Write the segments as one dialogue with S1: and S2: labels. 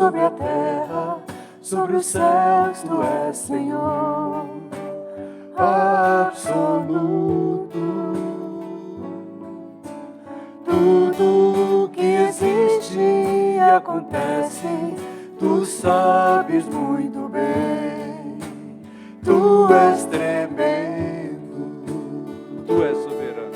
S1: sobre a terra, sobre os céus, tu és Senhor absoluto. Tudo que existe e acontece, tu sabes muito bem. Tu és tremendo.
S2: Tu és soberano.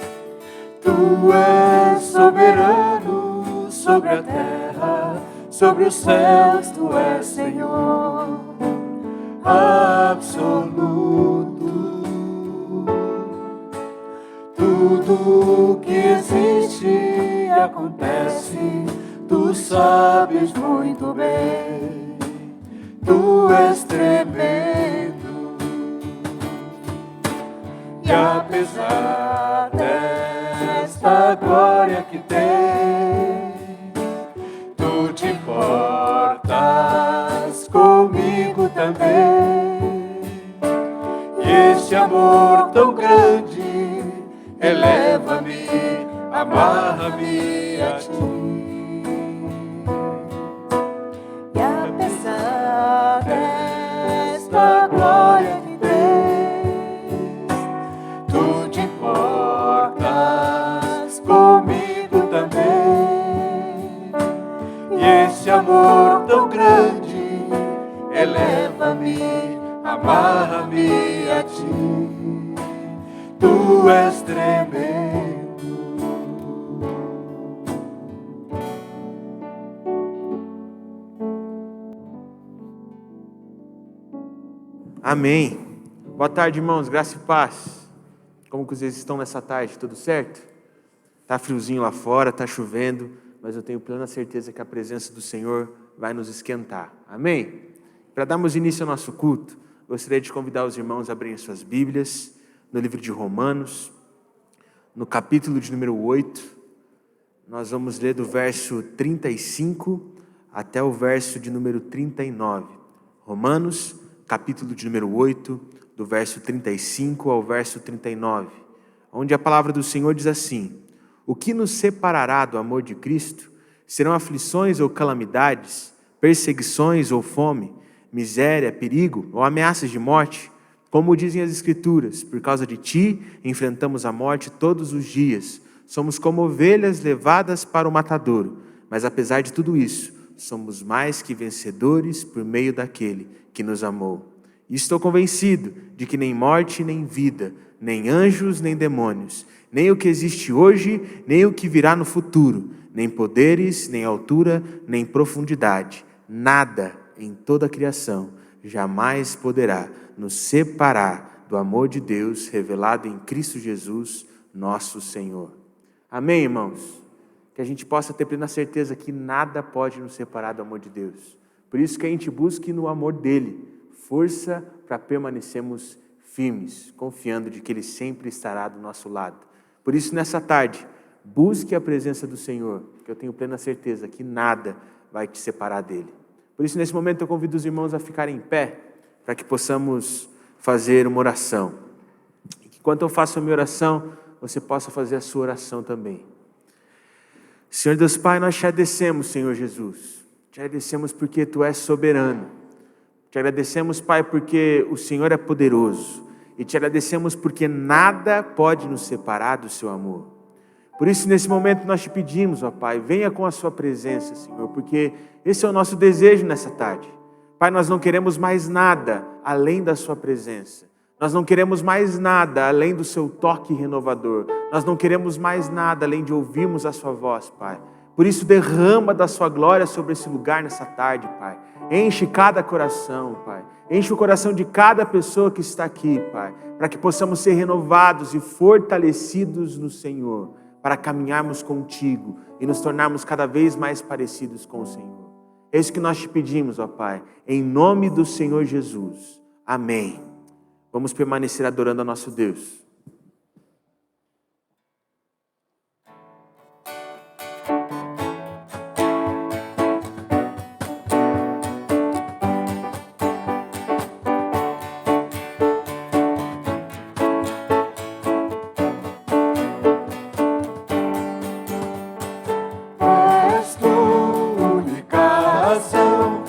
S1: Tu és soberano sobre a terra, sobre os céus, tu és Senhor absoluto. Tudo que existe e acontece, tu sabes muito bem. Tu és tremendo. E apesar desta glória que tem, tu te importas comigo também. E este amor tão grande eleva-me, amarra-me a ti. E apesar desta glória que tens, tu te importas comigo também. E este amor tão grande eleva-me, amarra-me a ti. Tu és tremendo.
S3: Amém. Boa tarde, irmãos. Graça e paz. Como que vocês estão nessa tarde? Tudo certo? Tá friozinho lá fora, tá chovendo, mas eu tenho plena certeza que a presença do Senhor vai nos esquentar. Amém? Para darmos início ao nosso culto, gostaria de convidar os irmãos a abrirem suas Bíblias no livro de Romanos, no capítulo de número 8, nós vamos ler do verso 35 até o verso de número 39. Romanos, capítulo de número 8, do verso 35 ao verso 39, onde a palavra do Senhor diz assim: o que nos separará do amor de Cristo? Serão aflições ou calamidades, perseguições ou fome, miséria, perigo ou ameaças de morte? Como dizem as Escrituras, por causa de ti, enfrentamos a morte todos os dias. Somos como ovelhas levadas para o matadouro. Mas apesar de tudo isso, somos mais que vencedores por meio daquele que nos amou. E estou convencido de que nem morte, nem vida, nem anjos, nem demônios, nem o que existe hoje, nem o que virá no futuro, nem poderes, nem altura, nem profundidade, nada em toda a criação jamais poderá nos separar do amor de Deus revelado em Cristo Jesus, nosso Senhor. Amém, irmãos? Que a gente possa ter plena certeza que nada pode nos separar do amor de Deus. Por isso que a gente busque no amor dele força para permanecermos firmes, confiando de que ele sempre estará do nosso lado. Por isso, nessa tarde, busque a presença do Senhor, que eu tenho plena certeza que nada vai te separar dele. Por isso, nesse momento, eu convido os irmãos a ficarem em pé, para que possamos fazer uma oração. E que enquanto eu faço a minha oração, você possa fazer a sua oração também. Senhor Deus Pai, nós te agradecemos, Senhor Jesus. Te agradecemos porque Tu és soberano. Te agradecemos, Pai, porque o Senhor é poderoso. E te agradecemos porque nada pode nos separar do Seu amor. Por isso, nesse momento, nós te pedimos, ó Pai, venha com a Sua presença, Senhor, porque esse é o nosso desejo nessa tarde. Pai, nós não queremos mais nada além da Sua presença. Nós não queremos mais nada além do Seu toque renovador. Nós não queremos mais nada além de ouvirmos a Sua voz, Pai. Por isso, derrama da Sua glória sobre esse lugar nessa tarde, Pai. Enche cada coração, Pai. Enche o coração de cada pessoa que está aqui, Pai, para que possamos ser renovados e fortalecidos no Senhor, para caminharmos contigo e nos tornarmos cada vez mais parecidos com o Senhor. É isso que nós te pedimos, ó Pai, em nome do Senhor Jesus. Amém. Vamos permanecer adorando a nosso Deus.
S1: És tu, única razão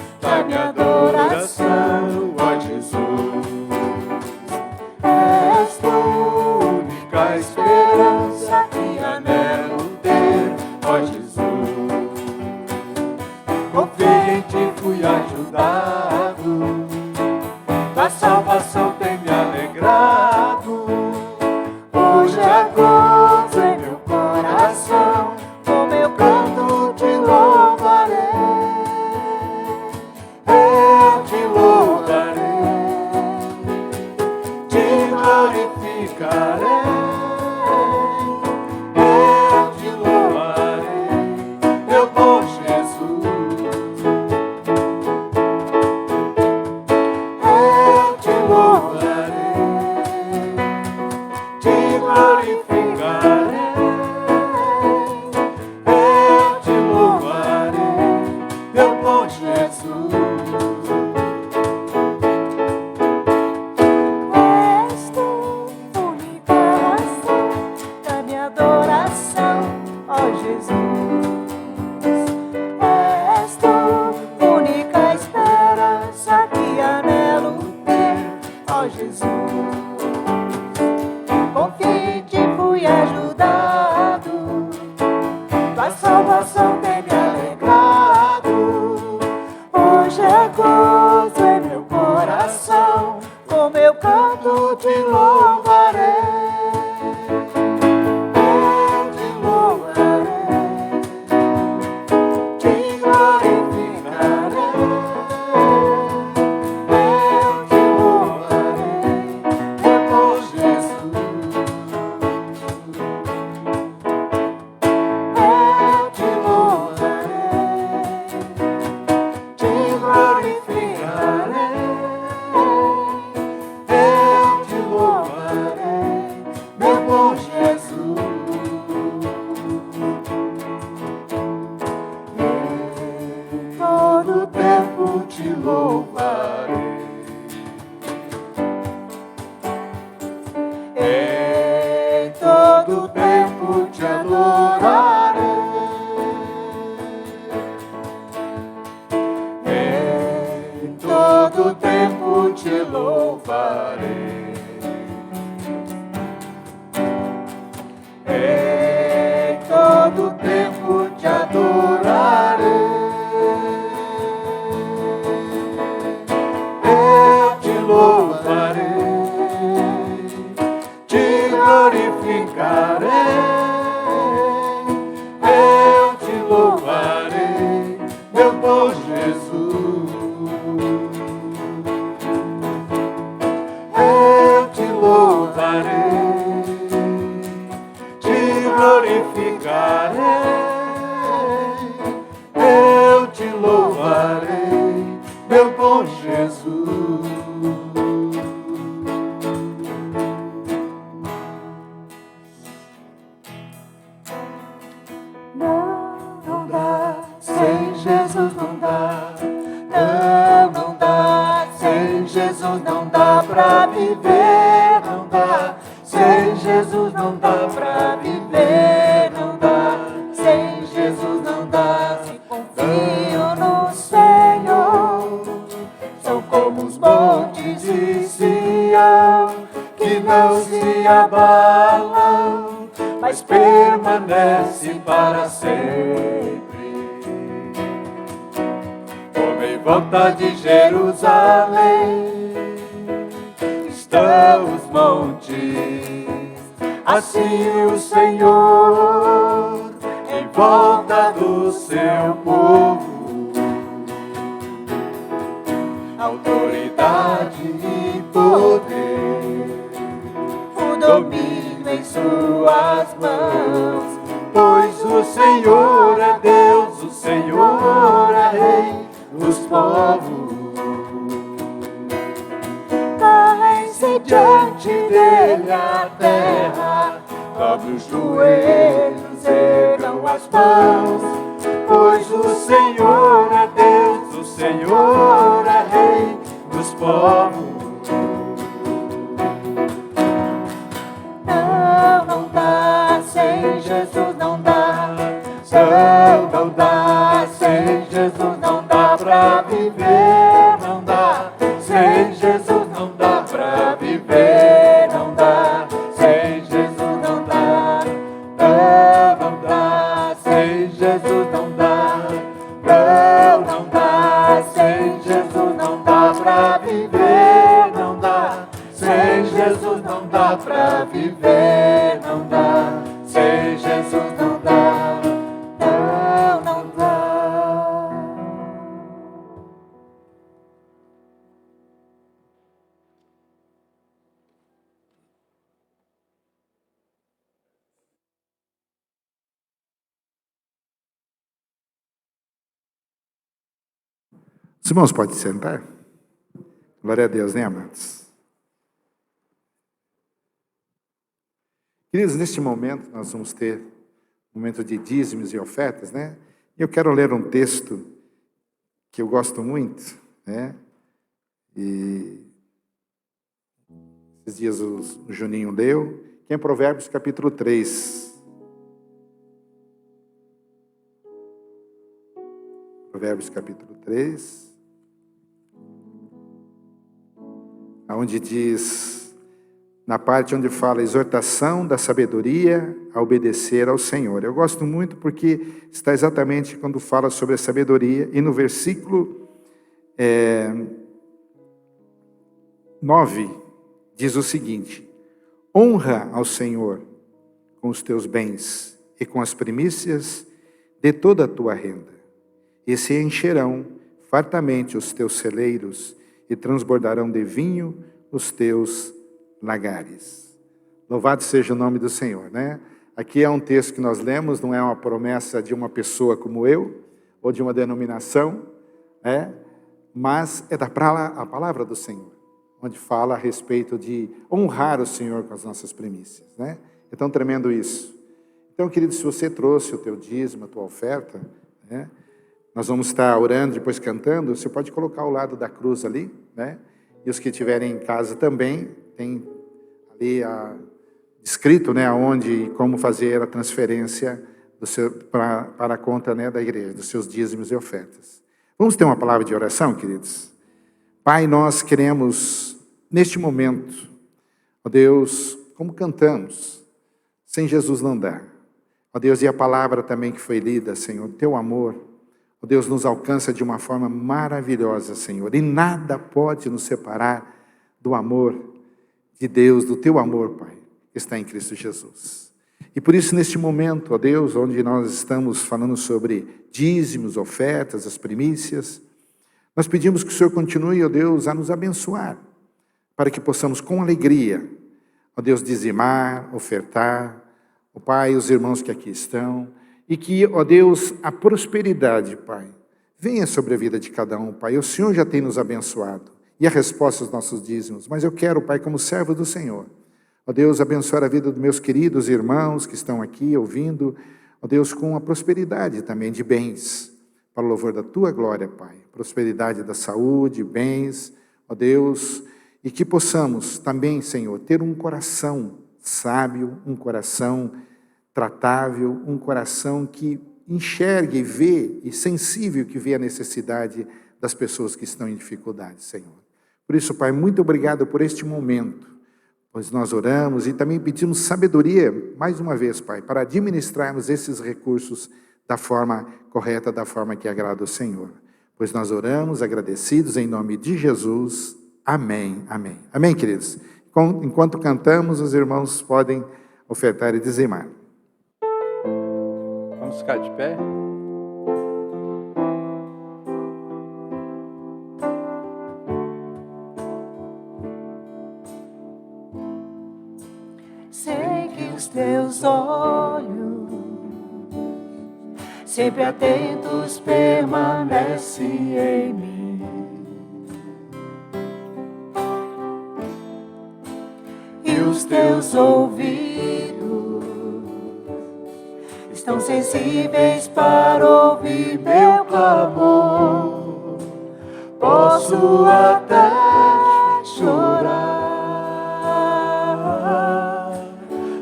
S1: Jesus. És tu, única razão da minha adoração, ó Jesus. És tu, única esperança que anelo ter, ó Jesus. Com quem te fui ajudado, tua salvação tem me alegrado. Hoje é gozo em meu coração, com meu canto te louvarei. Eu te louvarei, te glorificarei. Eu te louvarei, meu bom Jesus. Eu te louvarei, te glorificarei. Eu te louvarei, meu bom Jesus. Em todo tempo te louvarei. Em todo tempo te adorarei. Em todo tempo te louvarei. Em todo tempo te adorarei. Eu te louvarei, te glorificarei. Eu te louvarei, meu bom Jesus. Eu te louvarei, te glorificarei. Eu te louvarei, meu bom Jesus. Não dá, sem Jesus não dá. Não dá, sem Jesus não dá pra viver. Não dá, sem Jesus não dá pra viver. Não dá, sem Jesus não dá. Se confio no Senhor, são como os montes de Sião, que não se abalam, mas permanece para sempre. Como em volta de Jerusalém estão os montes, assim o Senhor em volta do seu povo. Autoridade e poder, o domínio em suas mãos, pois o Senhor é Deus, o Senhor é Rei dos povos. Calem-se diante dele a terra, dobre os joelhos, ergam as mãos, pois o Senhor é Deus, o Senhor é Rei dos povos. Não dá, sem Jesus não dá. Não dá, sem Jesus não dá pra viver. Não dá, sem Jesus não dá pra viver. Não dá, sem Jesus não dá. Não dá, sem Jesus não dá. Não dá, sem Jesus não dá pra viver. Não dá, sem Jesus não dá pra viver. Não dá, sem Jesus não dá. Não dá.
S4: Os irmãos podem sentar? Glória a Deus, né, amados? Queridos, neste momento nós vamos ter um momento de dízimos e ofertas, né? Eu quero ler um texto que eu gosto muito, né? E esses dias o Juninho leu, que é em Provérbios capítulo 3. Provérbios capítulo 3, onde diz, na parte onde fala exortação da sabedoria a obedecer ao Senhor. Eu gosto muito porque está exatamente quando fala sobre a sabedoria, e no versículo 9 diz o seguinte: honra ao Senhor com os teus bens e com as primícias de toda a tua renda, e se encherão fartamente os teus celeiros e transbordarão de vinho os teus lagares. Louvado seja o nome do Senhor, né? Aqui é um texto que nós lemos, não é uma promessa de uma pessoa como eu, ou de uma denominação, mas é a palavra do Senhor, onde fala a respeito de honrar o Senhor com as nossas primícias, né? É tão tremendo isso. Então, querido, se você trouxe o teu dízimo, a tua oferta, né? Nós vamos estar orando, depois cantando, você pode colocar ao lado da cruz ali, né? E os que estiverem em casa também, tem ali escrito, né, aonde e como fazer a transferência para a conta, né, da igreja, dos seus dízimos e ofertas. Vamos ter uma palavra de oração, queridos? Pai, nós queremos, neste momento, ó Deus, como cantamos, sem Jesus não dá. Ó Deus, e a palavra também que foi lida, Senhor, teu amor, ó Deus, nos alcança de uma forma maravilhosa, Senhor, e nada pode nos separar do amor de Deus, do teu amor, Pai, que está em Cristo Jesus. E por isso, neste momento, ó Deus, onde nós estamos falando sobre dízimos, ofertas, as primícias, nós pedimos que o Senhor continue, ó Deus, a nos abençoar, para que possamos com alegria, ó Deus, dizimar, ofertar, ó Pai, os irmãos que aqui estão, e que, ó Deus, a prosperidade, Pai, venha sobre a vida de cada um, Pai. O Senhor já tem nos abençoado, e a resposta aos nossos dízimos, mas eu quero, Pai, como servo do Senhor, ó Deus, abençoar a vida dos meus queridos irmãos que estão aqui ouvindo, ó Deus, com a prosperidade também de bens, para o louvor da Tua glória, Pai. Prosperidade da saúde, bens, ó Deus, e que possamos também, Senhor, ter um coração sábio, um coração tratável, um coração que enxergue e vê, e sensível que vê a necessidade das pessoas que estão em dificuldade, Senhor. Por isso, Pai, muito obrigado por este momento, pois nós oramos e também pedimos sabedoria, mais uma vez, Pai, para administrarmos esses recursos da forma correta, da forma que agrada ao Senhor. Pois nós oramos agradecidos em nome de Jesus. Amém, amém. Amém, queridos? Enquanto cantamos, os irmãos podem ofertar e dizimar.
S2: Vamos ficar de pé?
S1: Sei que os teus olhos sempre atentos permanecem em mim. E os teus ouvidos estão sensíveis para ouvir meu clamor. Posso até chorar,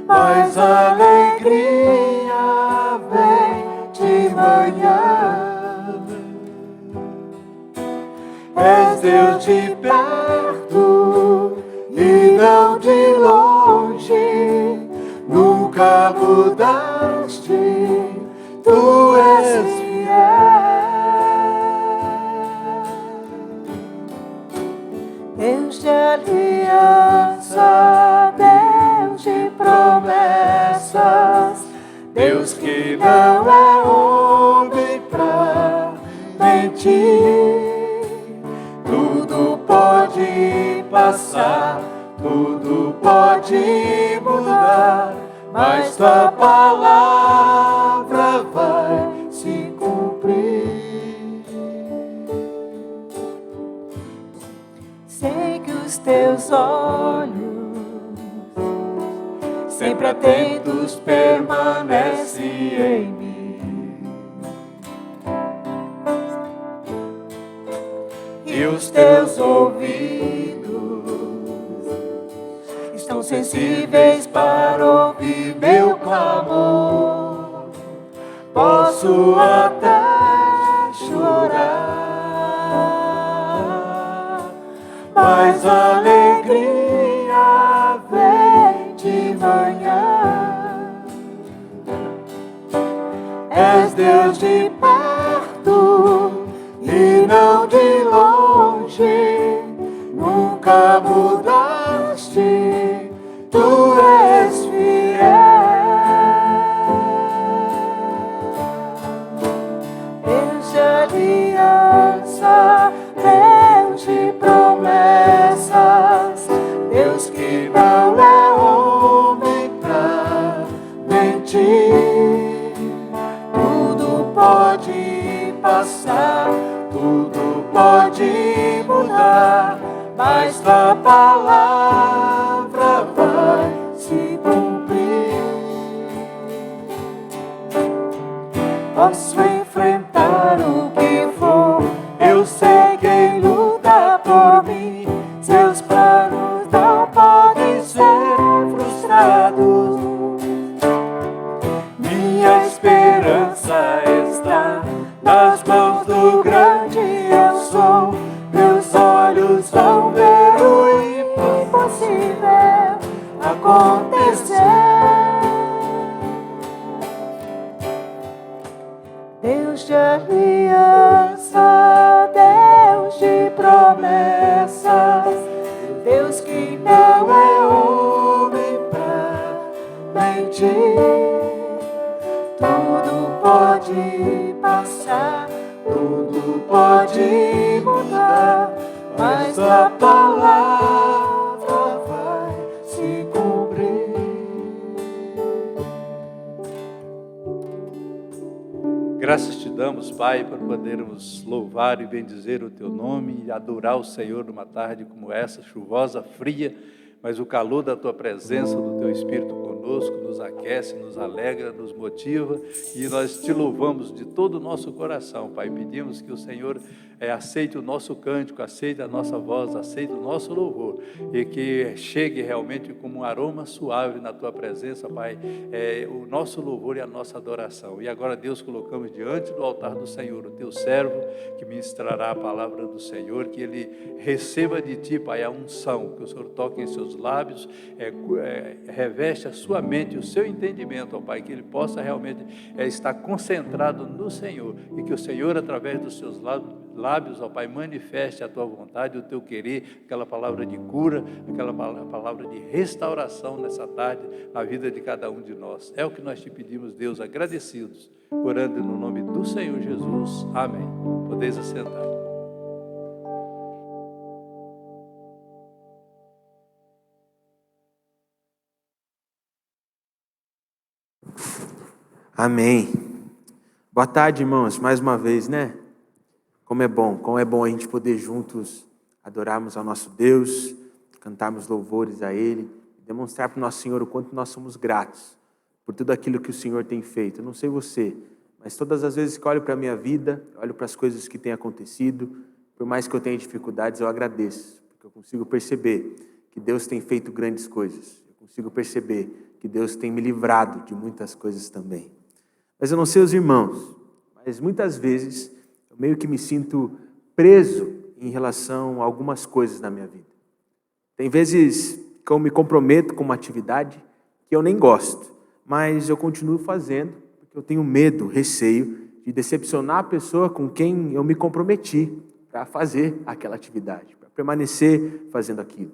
S1: mas a alegria vem de manhã. És Deus de perto e não de longe, nunca mudaste, tu és fiel. Deus de aliança, Deus de promessas, Deus que não é homem pra mentir. Tudo pode passar, tudo pode mudar, mas tua palavra vai se cumprir. Sei que os teus olhos sempre atentos permanecem em mim. e os teus ouvidos estão sensíveis para ouvir meu clamor. Posso até chorar, mas a alegria vem de manhã. És Deus de perto e não de longe, nunca mudaste, tu és fiel. Deus de aliança, Deus de promessas, Deus que não é homem pra mentir. Tudo pode passar, tudo pode mudar, mas tua palavra vai se cumprir. Posso enfrentar o que for, eu sei quem luta por mim. Seus planos não podem ser frustrados. Minha esperança está nas mãos do grande eu sou. Meus olhos vão ver o impossível acontecer. Deus de aliança, Deus de promessas, Deus que não é homem pra mentir. Tudo pode passar, tudo pode mudar, mas a palavra vai se cumprir.
S2: Graças te damos, Pai, por podermos louvar e bendizer o Teu nome e adorar o Senhor numa tarde como essa, chuvosa, fria, mas o calor da Tua presença, do Teu Espírito conosco, nos aquece, nos alegra, nos motiva, e nós te louvamos de todo o nosso coração, Pai. Pedimos que o Senhor aceite o nosso cântico, aceite a nossa voz, aceite o nosso louvor, e que chegue realmente como um aroma suave na Tua presença, Pai, o nosso louvor e a nossa adoração. E agora, Deus, colocamos diante do altar do Senhor o Teu servo, que ministrará a palavra do Senhor, que ele receba de Ti, Pai, a unção, que o Senhor toque em seus lábios, reveste a sua mente, o seu entendimento, ó Pai, que ele possa realmente estar concentrado no Senhor, e que o Senhor, através dos seus lábios, ó Pai, manifeste a Tua vontade, o Teu querer, aquela palavra de cura, aquela palavra de restauração nessa tarde, na vida de cada um de nós. É o que nós te pedimos, Deus, agradecidos, orando no nome do Senhor Jesus. Amém. Podeis assentar.
S3: Amém. Boa tarde, irmãos, mais uma vez, né? Como é bom a gente poder juntos adorarmos ao nosso Deus, cantarmos louvores a Ele, demonstrar para o nosso Senhor o quanto nós somos gratos por tudo aquilo que o Senhor tem feito. Eu não sei você, mas todas as vezes que olho para a minha vida, olho para as coisas que têm acontecido, por mais que eu tenha dificuldades, eu agradeço, porque eu consigo perceber que Deus tem feito grandes coisas. Eu consigo perceber que Deus tem me livrado de muitas coisas também. Mas eu não sei os irmãos, mas muitas vezes eu meio que me sinto preso em relação a algumas coisas na minha vida. Tem vezes que eu me comprometo com uma atividade que eu nem gosto, mas eu continuo fazendo porque eu tenho medo, receio de decepcionar a pessoa com quem eu me comprometi para fazer aquela atividade, para permanecer fazendo aquilo.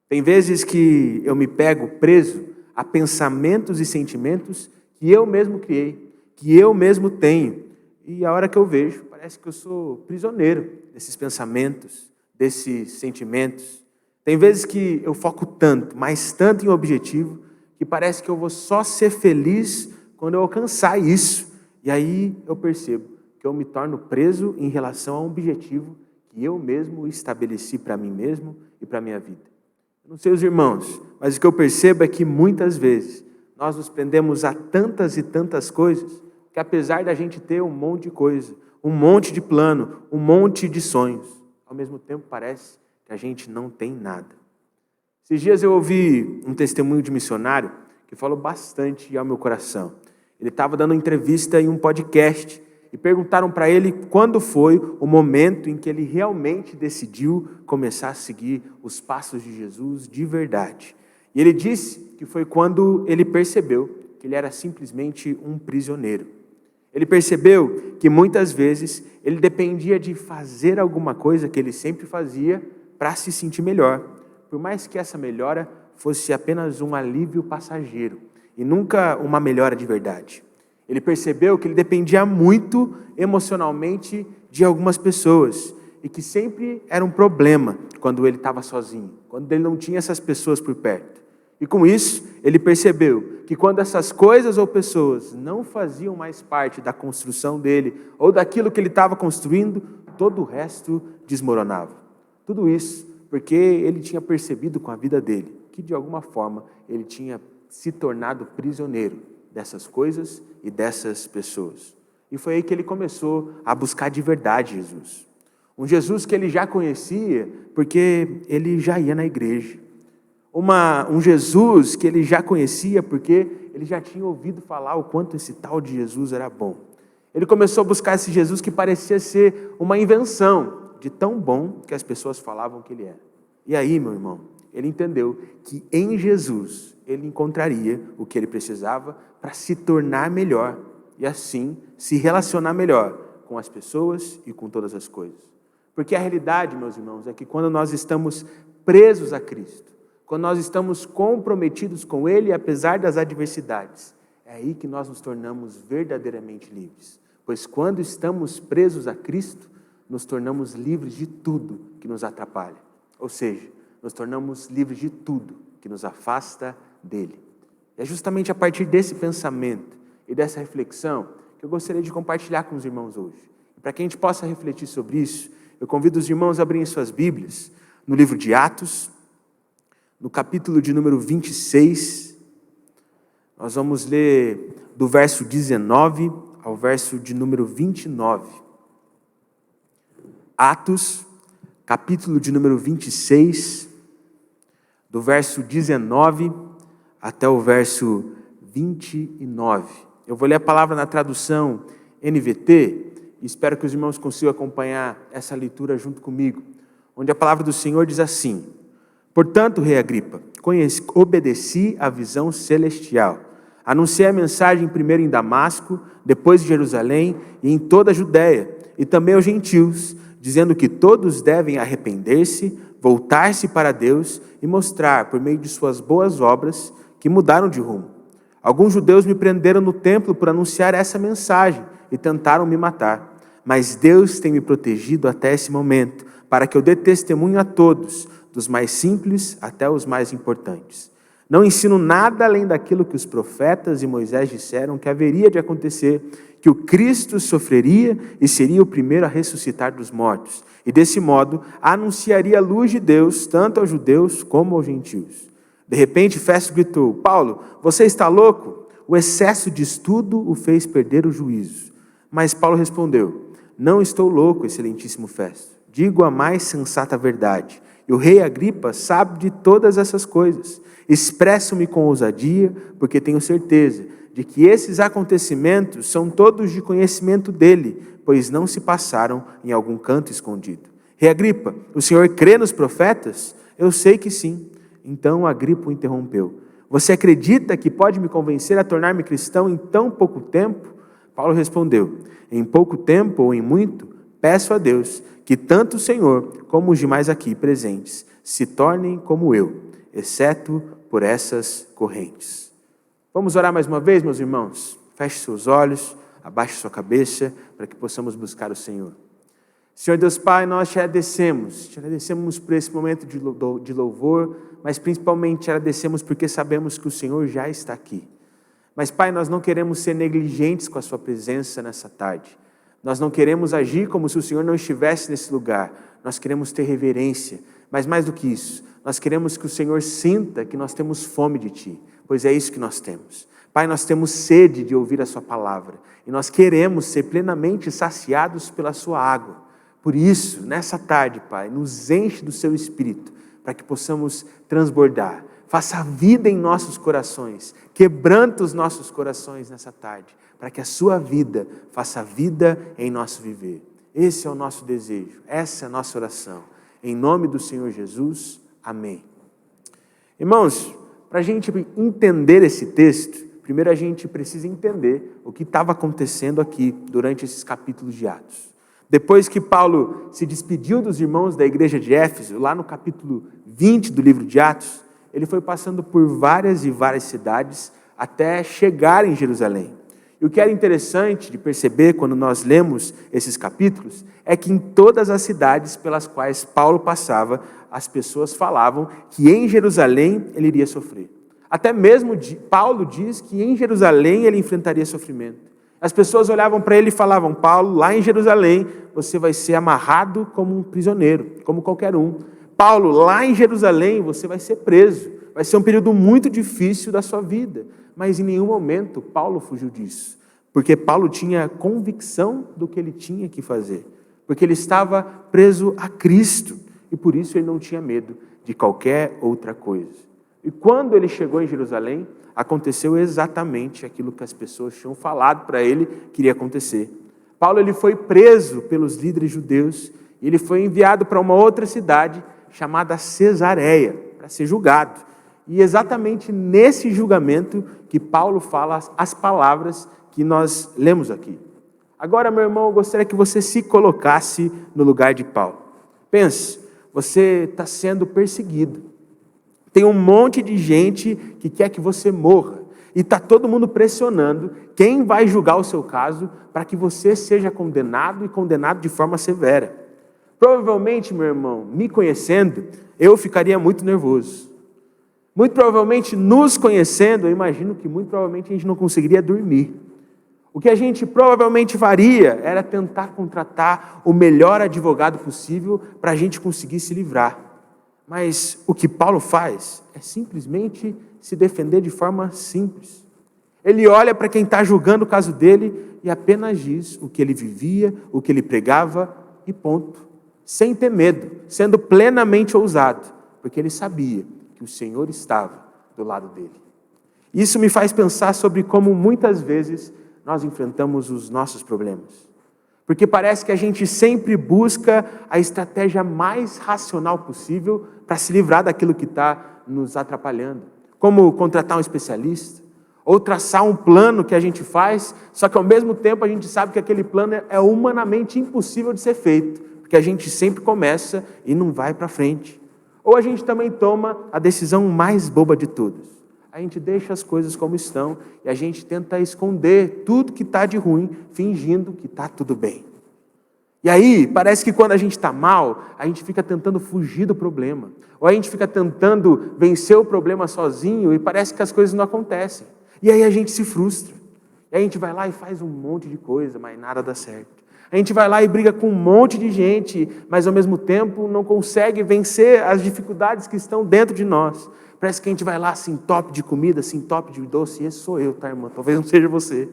S3: Tem vezes que eu me pego preso a pensamentos e sentimentos que eu mesmo criei, que eu mesmo tenho, e a hora que eu vejo, parece que eu sou prisioneiro desses pensamentos, desses sentimentos. Tem vezes que eu foco tanto, mas tanto em objetivo, que parece que eu vou só ser feliz quando eu alcançar isso. E aí eu percebo que eu me torno preso em relação a um objetivo que eu mesmo estabeleci para mim mesmo e para a minha vida. Eu não sei os irmãos, mas o que eu percebo é que muitas vezes nós nos prendemos a tantas e tantas coisas, que apesar da gente ter um monte de coisa, um monte de plano, um monte de sonhos, ao mesmo tempo parece que a gente não tem nada. Esses dias eu ouvi um testemunho de missionário que falou bastante ao meu coração. Ele estava dando entrevista em um podcast e perguntaram para ele quando foi o momento em que ele realmente decidiu começar a seguir os passos de Jesus de verdade. E ele disse que foi quando ele percebeu que ele era simplesmente um prisioneiro. Ele percebeu que muitas vezes ele dependia de fazer alguma coisa que ele sempre fazia para se sentir melhor, por mais que essa melhora fosse apenas um alívio passageiro e nunca uma melhora de verdade. Ele percebeu que ele dependia muito emocionalmente de algumas pessoas e que sempre era um problema quando ele estava sozinho, quando ele não tinha essas pessoas por perto. E com isso, ele percebeu que quando essas coisas ou pessoas não faziam mais parte da construção dele ou daquilo que ele estava construindo, todo o resto desmoronava. Tudo isso porque ele tinha percebido com a vida dele que, de alguma forma, ele tinha se tornado prisioneiro dessas coisas e dessas pessoas. E foi aí que ele começou a buscar de verdade Jesus. Um Jesus que ele já conhecia porque ele já ia na igreja. Um Jesus que ele já conhecia porque ele já tinha ouvido falar o quanto esse tal de Jesus era bom. Ele começou a buscar esse Jesus que parecia ser uma invenção de tão bom que as pessoas falavam que ele era. E aí, meu irmão, ele entendeu que em Jesus ele encontraria o que ele precisava para se tornar melhor e assim se relacionar melhor com as pessoas e com todas as coisas. Porque a realidade, meus irmãos, é que quando nós estamos presos a Cristo, quando nós estamos comprometidos com Ele, apesar das adversidades, é aí que nós nos tornamos verdadeiramente livres. Pois quando estamos presos a Cristo, nos tornamos livres de tudo que nos atrapalha. Ou seja, nos tornamos livres de tudo que nos afasta dEle. É justamente a partir desse pensamento e dessa reflexão que eu gostaria de compartilhar com os irmãos hoje. E para que a gente possa refletir sobre isso, eu convido os irmãos a abrirem suas Bíblias no livro de Atos, no capítulo de número 26, nós vamos ler do verso 19 ao verso de número 29. Atos, capítulo de número 26, do verso 19 até o verso 29. Eu vou ler a palavra na tradução NVT e espero que os irmãos consigam acompanhar essa leitura junto comigo, onde a palavra do Senhor diz assim: Portanto, rei Agripa, obedeci à visão celestial. Anunciei a mensagem primeiro em Damasco, depois em Jerusalém e em toda a Judéia, e também aos gentios, dizendo que todos devem arrepender-se, voltar-se para Deus e mostrar, por meio de suas boas obras, que mudaram de rumo. Alguns judeus me prenderam no templo por anunciar essa mensagem e tentaram me matar. Mas Deus tem me protegido até esse momento, para que eu dê testemunho a todos, dos mais simples até os mais importantes. Não ensino nada além daquilo que os profetas e Moisés disseram que haveria de acontecer, que o Cristo sofreria e seria o primeiro a ressuscitar dos mortos. E desse modo, anunciaria a luz de Deus, tanto aos judeus como aos gentios. De repente, Festo gritou: Paulo, você está louco? O excesso de estudo o fez perder o juízo. Mas Paulo respondeu: Não estou louco, excelentíssimo Festo. Digo a mais sensata verdade. E o rei Agripa sabe de todas essas coisas. Expresso-me com ousadia, porque tenho certeza de que esses acontecimentos são todos de conhecimento dele, pois não se passaram em algum canto escondido. Rei Agripa, o senhor crê nos profetas? Eu sei que sim. Então Agripa o interrompeu. Você acredita que pode me convencer a tornar-me cristão em tão pouco tempo? Paulo respondeu: Em pouco tempo ou em muito, peço a Deus que tanto o Senhor como os demais aqui presentes se tornem como eu, exceto por essas correntes. Vamos orar mais uma vez, meus irmãos? Feche seus olhos, abaixe sua cabeça, para que possamos buscar o Senhor. Senhor Deus Pai, nós te agradecemos por esse momento de louvor, mas principalmente te agradecemos porque sabemos que o Senhor já está aqui. Mas Pai, nós não queremos ser negligentes com a sua presença nessa tarde. Nós não queremos agir como se o Senhor não estivesse nesse lugar. Nós queremos ter reverência, mas mais do que isso, nós queremos que o Senhor sinta que nós temos fome de Ti, pois é isso que nós temos. Pai, nós temos sede de ouvir a Sua palavra, e nós queremos ser plenamente saciados pela Sua água. Por isso, nessa tarde, Pai, nos enche do Seu Espírito, para que possamos transbordar. Faça vida em nossos corações, quebranta os nossos corações nessa tarde, para que a Sua vida faça vida em nosso viver. Esse é o nosso desejo, essa é a nossa oração. Em nome do Senhor Jesus, amém. Irmãos, para a gente entender esse texto, primeiro a gente precisa entender o que estava acontecendo aqui durante esses capítulos de Atos. Depois que Paulo se despediu dos irmãos da igreja de Éfeso, lá no capítulo 20 do livro de Atos, ele foi passando por várias e várias cidades até chegar em Jerusalém. E o que era interessante de perceber quando nós lemos esses capítulos é que em todas as cidades pelas quais Paulo passava, as pessoas falavam que em Jerusalém ele iria sofrer. Até mesmo Paulo diz que em Jerusalém ele enfrentaria sofrimento. As pessoas olhavam para ele e falavam: Paulo, lá em Jerusalém você vai ser amarrado como um prisioneiro, como qualquer um. Paulo, lá em Jerusalém você vai ser preso. Vai ser um período muito difícil da sua vida. Mas em nenhum momento Paulo fugiu disso. Porque Paulo tinha convicção do que ele tinha que fazer. Porque ele estava preso a Cristo. E por isso ele não tinha medo de qualquer outra coisa. E quando ele chegou em Jerusalém, aconteceu exatamente aquilo que as pessoas tinham falado para ele que iria acontecer. Paulo ele foi preso pelos líderes judeus e ele foi enviado para uma outra cidade chamada Cesareia para ser julgado. E exatamente nesse julgamento que Paulo fala as palavras que nós lemos aqui. Agora, meu irmão, eu gostaria que você se colocasse no lugar de Paulo. Pense, você está sendo perseguido. Tem um monte de gente que quer que você morra. E está todo mundo pressionando quem vai julgar o seu caso para que você seja condenado e condenado de forma severa. Provavelmente, meu irmão, me conhecendo, eu ficaria muito nervoso. Muito provavelmente, nos conhecendo, eu imagino que muito provavelmente a gente não conseguiria dormir. O que a gente provavelmente faria era tentar contratar o melhor advogado possível para a gente conseguir se livrar. Mas o que Paulo faz é simplesmente se defender de forma simples. Ele olha para quem está julgando o caso dele e apenas diz o que ele vivia, o que ele pregava e ponto. Sem ter medo, sendo plenamente ousado, porque ele sabia que o Senhor estava do lado dele. Isso me faz pensar sobre como muitas vezes nós enfrentamos os nossos problemas. Porque parece que a gente sempre busca a estratégia mais racional possível para se livrar daquilo que está nos atrapalhando. Como contratar um especialista, ou traçar um plano que a gente faz, só que ao mesmo tempo a gente sabe que aquele plano é humanamente impossível de ser feito, porque a gente sempre começa e não vai para frente. Ou a gente também toma a decisão mais boba de todas. A gente deixa as coisas como estão e a gente tenta esconder tudo que está de ruim, fingindo que está tudo bem. E aí, parece que quando a gente está mal, a gente fica tentando fugir do problema. Ou a gente fica tentando vencer o problema sozinho e parece que as coisas não acontecem. E aí a gente se frustra. E aí a gente vai lá e faz um monte de coisa, mas nada dá certo. A gente vai lá e briga com um monte de gente, mas ao mesmo tempo não consegue vencer as dificuldades que estão dentro de nós. Parece que a gente vai lá assim, top de comida, assim, top de doce. Esse sou eu, tá, irmã? Talvez não seja você.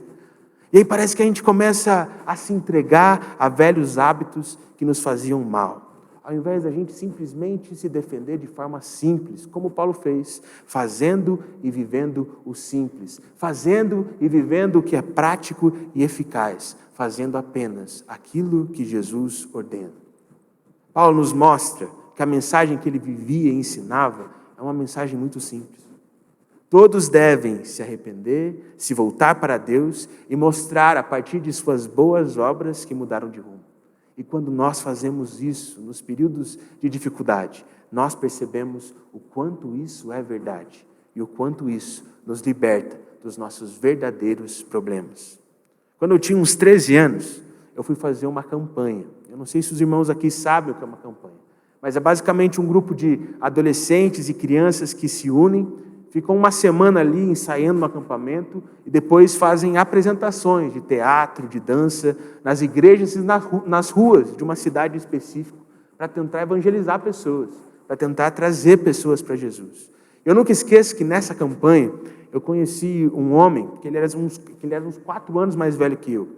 S3: E aí parece que a gente começa a se entregar a velhos hábitos que nos faziam mal. Ao invés da gente simplesmente se defender de forma simples, como Paulo fez, fazendo e vivendo o simples, fazendo e vivendo o que é prático e eficaz, fazendo apenas aquilo que Jesus ordena. Paulo nos mostra que a mensagem que ele vivia e ensinava é uma mensagem muito simples. Todos devem se arrepender, se voltar para Deus e mostrar a partir de suas boas obras que mudaram de rumo. E quando nós fazemos isso nos períodos de dificuldade, nós percebemos o quanto isso é verdade e o quanto isso nos liberta dos nossos verdadeiros problemas. Quando eu tinha uns 13 anos, eu fui fazer uma campanha. Eu não sei se os irmãos aqui sabem o que é uma campanha, mas é basicamente um grupo de adolescentes e crianças que se unem, ficam uma semana ali ensaiando no acampamento e depois fazem apresentações de teatro, de dança, nas igrejas e nas ruas de uma cidade específica, para tentar evangelizar pessoas, para tentar trazer pessoas para Jesus. Eu nunca esqueço que nessa campanha eu conheci um homem que ele era uns 4 anos mais velho que eu.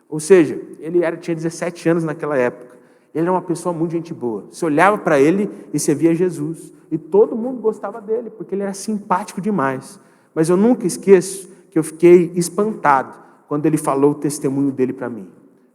S3: Ou seja, ele tinha 17 anos naquela época. Ele era uma pessoa muito gente boa. Você olhava para ele e você via Jesus. E todo mundo gostava dele, porque ele era simpático demais. Mas eu nunca esqueço que eu fiquei espantado quando ele falou o testemunho dele para mim.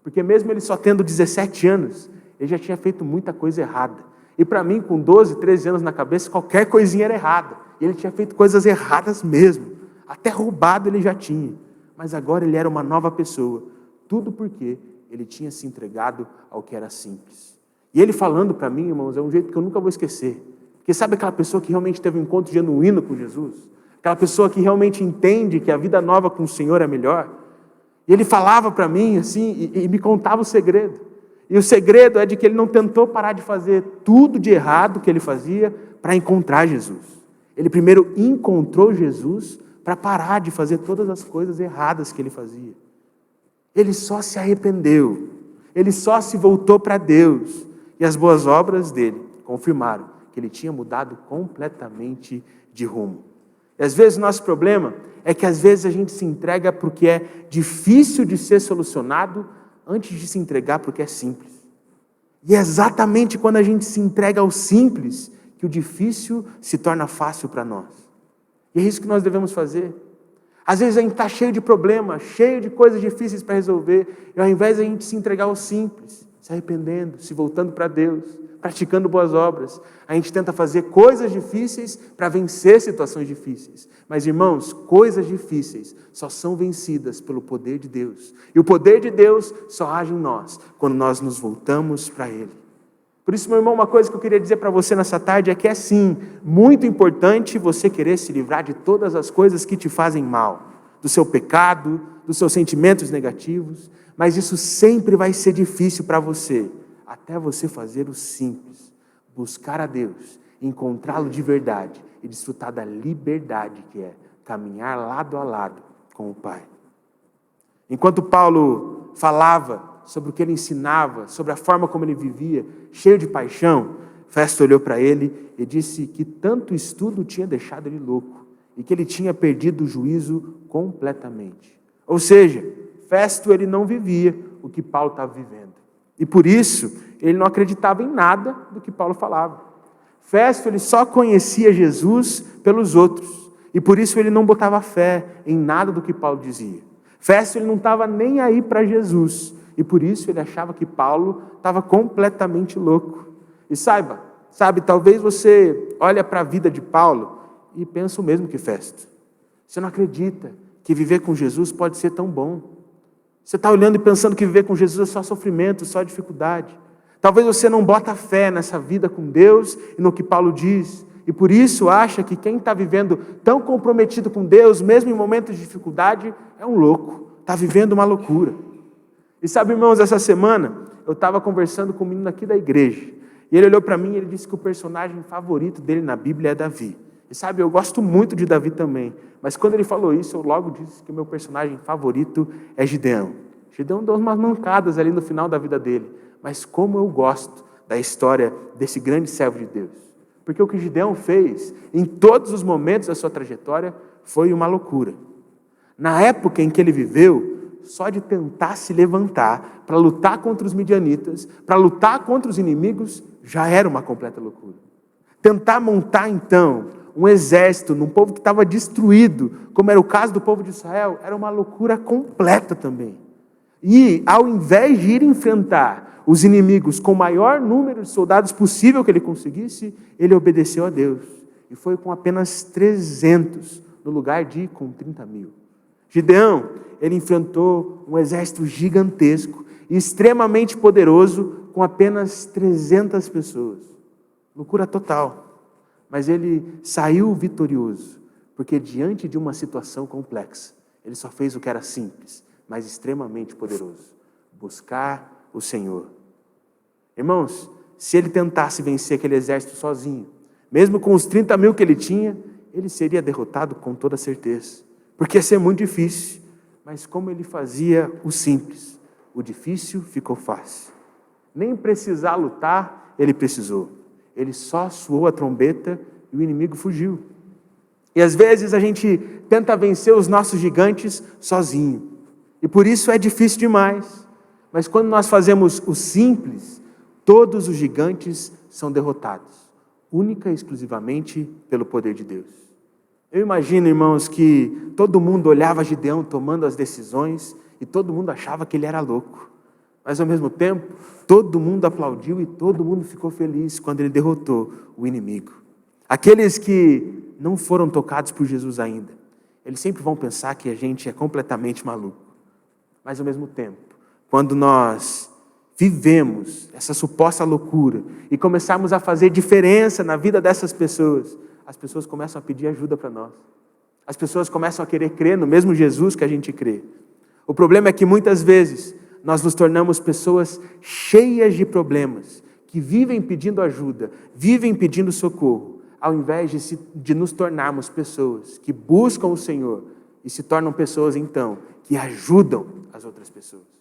S3: Porque mesmo ele só tendo 17 anos, ele já tinha feito muita coisa errada. E para mim, com 12, 13 anos na cabeça, qualquer coisinha era errada. E ele tinha feito coisas erradas mesmo. Até roubado ele já tinha. Mas agora ele era uma nova pessoa. Tudo porque ele tinha se entregado ao que era simples. E ele falando para mim, irmãos, é um jeito que eu nunca vou esquecer. Porque sabe aquela pessoa que realmente teve um encontro genuíno com Jesus? Aquela pessoa que realmente entende que a vida nova com o Senhor é melhor? E ele falava para mim assim, e me contava o segredo. E o segredo é de que ele não tentou parar de fazer tudo de errado que ele fazia para encontrar Jesus. Ele primeiro encontrou Jesus para parar de fazer todas as coisas erradas que ele fazia. Ele só se arrependeu. Ele só se voltou para Deus. E as boas obras dele confirmaram que ele tinha mudado completamente de rumo. E às vezes o nosso problema é que às vezes a gente se entrega porque é difícil de ser solucionado antes de se entregar porque é simples. E é exatamente quando a gente se entrega ao simples que o difícil se torna fácil para nós. E é isso que nós devemos fazer. Às vezes a gente está cheio de problemas, cheio de coisas difíceis para resolver, e ao invés de a gente se entregar ao simples, se arrependendo, se voltando para Deus, praticando boas obras, a gente tenta fazer coisas difíceis para vencer situações difíceis. Mas, irmãos, coisas difíceis só são vencidas pelo poder de Deus. E o poder de Deus só age em nós quando nós nos voltamos para Ele. Por isso, meu irmão, uma coisa que eu queria dizer para você nessa tarde é que é sim, muito importante você querer se livrar de todas as coisas que te fazem mal, do seu pecado, dos seus sentimentos negativos, mas isso sempre vai ser difícil para você, até você fazer o simples, buscar a Deus, encontrá-lo de verdade e desfrutar da liberdade que é caminhar lado a lado com o Pai. Enquanto Paulo falava sobre o que ele ensinava, sobre a forma como ele vivia, cheio de paixão, Festo olhou para ele e disse que tanto estudo tinha deixado ele louco e que ele tinha perdido o juízo completamente. Ou seja, Festo ele não vivia o que Paulo estava vivendo. E por isso, ele não acreditava em nada do que Paulo falava. Festo ele só conhecia Jesus pelos outros. E por isso ele não botava fé em nada do que Paulo dizia. Festo ele não estava nem aí para Jesus. E por isso ele achava que Paulo estava completamente louco. E sabe, talvez você olhe para a vida de Paulo e pensa o mesmo que Festo. Você não acredita que viver com Jesus pode ser tão bom. Você está olhando e pensando que viver com Jesus é só sofrimento, só dificuldade. Talvez você não bota fé nessa vida com Deus e no que Paulo diz. E por isso acha que quem está vivendo tão comprometido com Deus, mesmo em momentos de dificuldade, é um louco. Está vivendo uma loucura. E sabe, irmãos, essa semana eu estava conversando com um menino aqui da igreja. E ele olhou para mim e ele disse que o personagem favorito dele na Bíblia é Davi. E sabe, eu gosto muito de Davi também. Mas quando ele falou isso, eu logo disse que o meu personagem favorito é Gideão. Gideão deu umas mancadas ali no final da vida dele. Mas como eu gosto da história desse grande servo de Deus. Porque o que Gideão fez, em todos os momentos da sua trajetória, foi uma loucura. Na época em que ele viveu, só de tentar se levantar para lutar contra os midianitas, para lutar contra os inimigos, já era uma completa loucura. Tentar montar, então, um exército num povo que estava destruído, como era o caso do povo de Israel, era uma loucura completa também. E, ao invés de ir enfrentar os inimigos com o maior número de soldados possível que ele conseguisse, ele obedeceu a Deus. E foi com apenas 300, no lugar de ir com 30.000. Gideão, ele enfrentou um exército gigantesco e extremamente poderoso com apenas 300 pessoas. Loucura total. Mas ele saiu vitorioso, porque diante de uma situação complexa, ele só fez o que era simples, mas extremamente poderoso: buscar o Senhor. Irmãos, se ele tentasse vencer aquele exército sozinho, mesmo com os 30.000 que ele tinha, ele seria derrotado com toda certeza, porque ia ser muito difícil. Mas como ele fazia o simples, o difícil ficou fácil. Nem precisar lutar, ele precisou. Ele só soou a trombeta e o inimigo fugiu. E às vezes a gente tenta vencer os nossos gigantes sozinho. E por isso é difícil demais. Mas quando nós fazemos o simples, Todos os gigantes são derrotados, única e exclusivamente pelo poder de Deus. Eu imagino, irmãos, que todo mundo olhava Gideão tomando as decisões e todo mundo achava que ele era louco. Mas, ao mesmo tempo, todo mundo aplaudiu e todo mundo ficou feliz quando ele derrotou o inimigo. Aqueles que não foram tocados por Jesus ainda, eles sempre vão pensar que a gente é completamente maluco. Mas, ao mesmo tempo, quando nós vivemos essa suposta loucura e começarmos a fazer diferença na vida dessas pessoas, as pessoas começam a pedir ajuda para nós. As pessoas começam a querer crer no mesmo Jesus que a gente crê. O problema é que muitas vezes nós nos tornamos pessoas cheias de problemas, que vivem pedindo ajuda, vivem pedindo socorro, ao invés de nos tornarmos pessoas que buscam o Senhor e se tornam pessoas, então, que ajudam as outras pessoas.